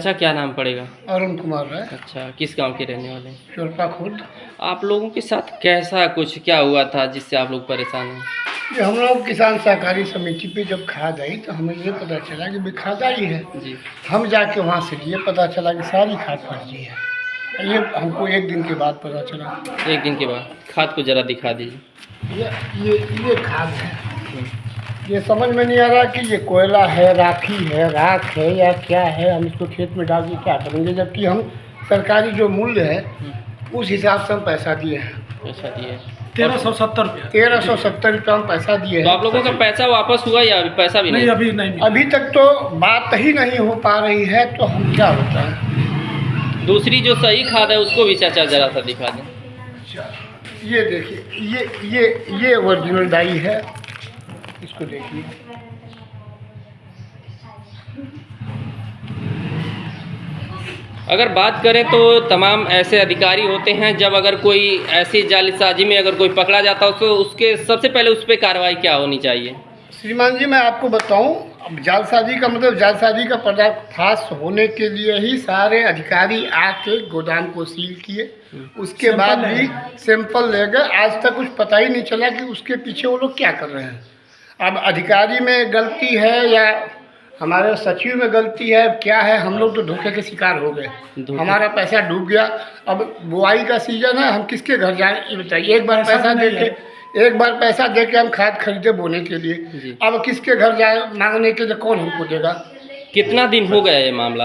चाचा क्या नाम पड़ेगा? अरुण कुमार है। अच्छा, किस गांव के रहने वाले हैं? चोरपा खुर्द। आप लोगों के साथ कैसा कुछ क्या हुआ था जिससे आप लोग परेशान हैं? ये हम लोग किसान सहकारी समिति पे जब खाद आई तो हमें ये पता चला कि भाई खाद आई है। जी। हम जाके वहाँ से लिए, पता चला कि सारी खाद फर्जी है। ये हमको एक दिन के बाद पता चला। एक दिन के बाद खाद को जरा दिखा दीजिए। ये खाद है। ये समझ में नहीं आ रहा कि ये कोयला है, राखी है, राख है या क्या है। हम इसको खेत में डाल के क्या करेंगे, जबकि हम सरकारी जो मूल्य है उस हिसाब से हम पैसा दिए हैं। पैसा दिए 1370 रुपया हम पैसा दिए तो हैं। आप लोगों का पैसा वापस हुआ या अभी पैसा भी नहीं? अभी नहीं। अभी तक तो बात ही नहीं हो पा रही है, तो हम क्या होता है। दूसरी जो सही खाद है उसको भी चाचा जरा सा दिखा दें। ये देखिए, ये ओरिजिनल डाई है, इसको देखिए। अगर बात करें तो तमाम ऐसे अधिकारी होते हैं, जब अगर कोई ऐसी जालसाजी में अगर कोई पकड़ा जाता है तो उसके सबसे पहले उस पर कार्रवाई क्या होनी चाहिए? श्रीमान जी, मैं आपको बताऊं, अब जालसाजी का मतलब जालसाजी का पर्दाफाश होने के लिए ही सारे अधिकारी आके गोदाम को सील किए। उसके बाद भी सैंपल ले गए। आज तक कुछ पता ही नहीं चला कि उसके पीछे वो लोग क्या कर रहे हैं। अब अधिकारी में गलती है या हमारे सचिव में गलती है, क्या है, हम लोग तो धोखे के शिकार हो गए। हमारा पैसा डूब गया। अब बुआई का सीजन है, हम किसके घर जाएं ये बताइए। एक बार पैसा दे के हम खाद खरीदे बोने के लिए, अब किसके घर जाए मांगने के लिए, कौन हमको देगा। कितना दिन हो गया ये मामला?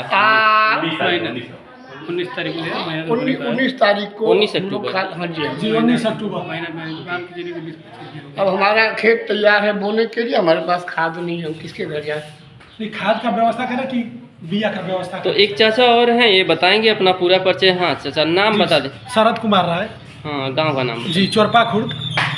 19 तारीख को 19 तारीख को 19 अक्टूबर। हाँ जी, 19 अक्टूबर। अब हमारा खेत तैयार है बोने के लिए, हमारे पास खाद नहीं है, हम किसके घर जाए। खाद का व्यवस्था करें कि बिया का व्यवस्था तो एक चाचा और हैं, ये बताएंगे अपना पूरा परिचय। हाँ चाचा, नाम बता दें। शरद कुमार राय। हाँ, गांव का नाम जी, चोरपा खुर्द।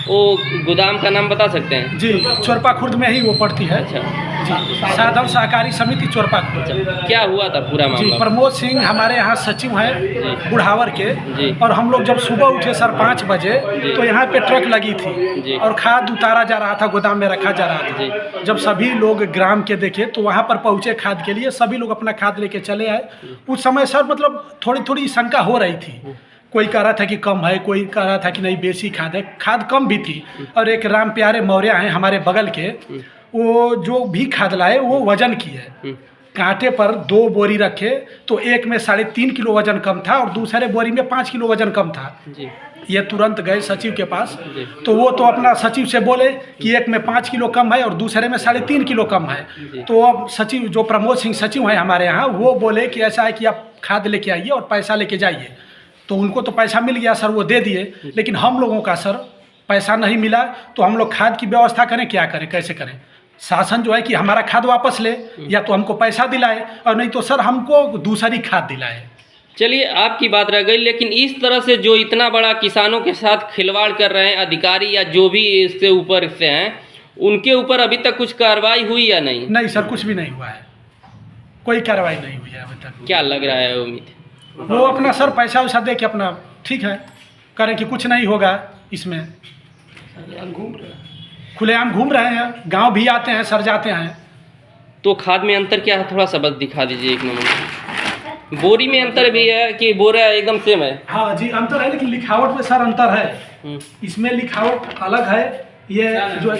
वो गोदाम का नाम बता सकते हैं? जी, चोरपा खुर्द में ही वो पड़ती है। अच्छा जी, साधन सहकारी समिति चोरपा खुर्द। क्या हुआ था पूरा जी, मामला? प्रमोद सिंह हमारे यहाँ सचिव हैं बुढ़ावर के। जी। और हम लोग जब सुबह उठे सर 5 बजे तो यहाँ पे ट्रक लगी जी। थी और खाद उतारा जा रहा था, गोदाम में रखा जा रहा था। जब सभी लोग ग्राम के देखे तो वहाँ पर पहुँचे खाद के लिए, सभी लोग अपना खाद लेके चले आए। उस समय सर मतलब थोड़ी थोड़ी शंका हो रही थी। कोई कह रहा था कि कम है, कोई कह रहा था कि नहीं बेसी खाद है। खाद कम भी थी। और एक राम प्यारे मौर्य हैं हमारे बगल के, वो जो भी खाद लाए वो वजन की है। कांटे पर 2 बोरी रखे तो एक में 3.5 किलो वजन कम था और दूसरे बोरी में 5 किलो वजन कम था। जी। ये तुरंत गए सचिव के पास, तो वो तो अपना सचिव से बोले कि एक में 5 किलो कम है और दूसरे में 3.5 किलो कम है। तो अब सचिव जो प्रमोद सिंह सचिव हैं हमारे यहाँ, वो बोले कि ऐसा है कि आप खाद लेके आइए और पैसा लेके जाइए। तो उनको तो पैसा मिल गया सर, वो दे दिए, लेकिन हम लोगों का सर पैसा नहीं मिला। तो हम लोग खाद की व्यवस्था करें, क्या करें, कैसे करें। शासन जो है कि हमारा खाद वापस ले या तो हमको पैसा दिलाए और नहीं तो सर हमको दूसरी खाद दिलाए। चलिए, आपकी बात रह गई, लेकिन इस तरह से जो इतना बड़ा किसानों के साथ खिलवाड़ कर रहे हैं अधिकारी या जो भी इससे ऊपर से हैं, उनके ऊपर अभी तक कुछ कार्रवाई हुई या नहीं? नहीं सर, कुछ भी नहीं हुआ है, कोई कार्रवाई नहीं हुई है अभी तक। क्या लग रहा है उम्मीद? वो अपना सर पैसा वैसा दे के अपना ठीक है करें कि कुछ नहीं होगा इसमें। खुलेआम घूम रहे हैं, गांव भी आते हैं सर, जाते हैं। तो खाद में अंतर क्या है, थोड़ा सा बस दिखा दीजिए। एक नंबर बोरी में अंतर भी है कि बोरा एकदम सेम है? हाँ जी, अंतर है, लेकिन लिखावट में सर अंतर है। इसमें लिखावट अलग है, ये जो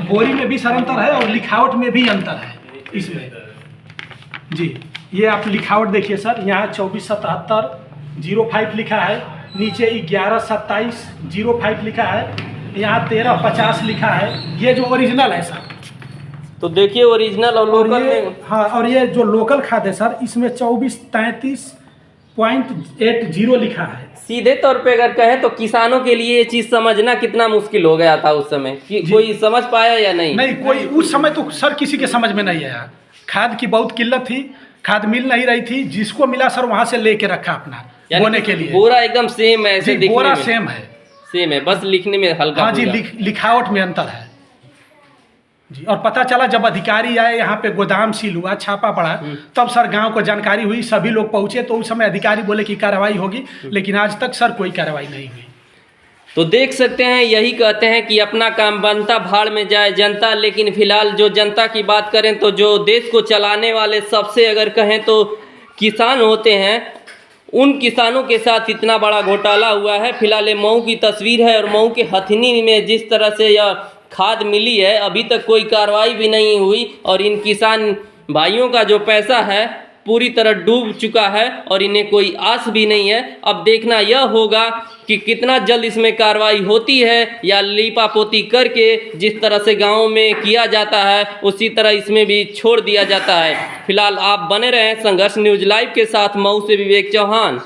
बोरी में भी सर अंतर है और लिखावट में भी अंतर है इसमें। जी, ये आप लिखावट देखिए सर, यहाँ 2477-05 लिखा है, नीचे 1127-05 लिखा है, यहाँ 1350 लिखा है। ये जो ओरिजिनल है सर, तो देखिए ओरिजिनल और लोकल में। हाँ, और ये जो लोकल खाद है सर, इसमें 2433.80 लिखा है। सीधे तौर पे अगर कहें तो किसानों के लिए ये चीज़ समझना कितना मुश्किल हो गया था उस समय, कि कोई समझ पाया या नहीं? नहीं, कोई उस समय तो सर किसी के समझ में नहीं आया। खाद की बहुत किल्लत थी, खाद मिल नहीं रही थी, जिसको मिला सर वहाँ से लेके रखा अपना बोने के लिए। बोरा एकदम सेम है, ऐसे दिखने बोरा में सेम है, सेम है, बस लिखने में हल्का। हाँ जी, लिखावट में अंतर है जी। और पता चला जब अधिकारी आए, यहाँ पे गोदाम सील हुआ, छापा पड़ा, तब सर गांव को जानकारी हुई, सभी लोग पहुँचे। तो उस समय अधिकारी बोले कि कार्रवाई होगी, लेकिन आज तक सर कोई कार्रवाई नहीं हुई। तो देख सकते हैं, यही कहते हैं कि अपना काम बनता भाड़ में जाए जनता। लेकिन फिलहाल जो जनता की बात करें तो जो देश को चलाने वाले सबसे अगर कहें तो किसान होते हैं, उन किसानों के साथ इतना बड़ा घोटाला हुआ है। फिलहाल ये मऊ की तस्वीर है और मऊ के हथनी में जिस तरह से यह खाद मिली है, अभी तक कोई कार्रवाई भी नहीं हुई और इन किसान भाइयों का जो पैसा है पूरी तरह डूब चुका है और इन्हें कोई आस भी नहीं है। अब देखना यह होगा कि कितना जल्द इसमें कार्रवाई होती है या लीपापोती करके जिस तरह से गाँव में किया जाता है उसी तरह इसमें भी छोड़ दिया जाता है। फिलहाल आप बने रहें संघर्ष न्यूज़ लाइव के साथ। मऊ से विवेक चौहान।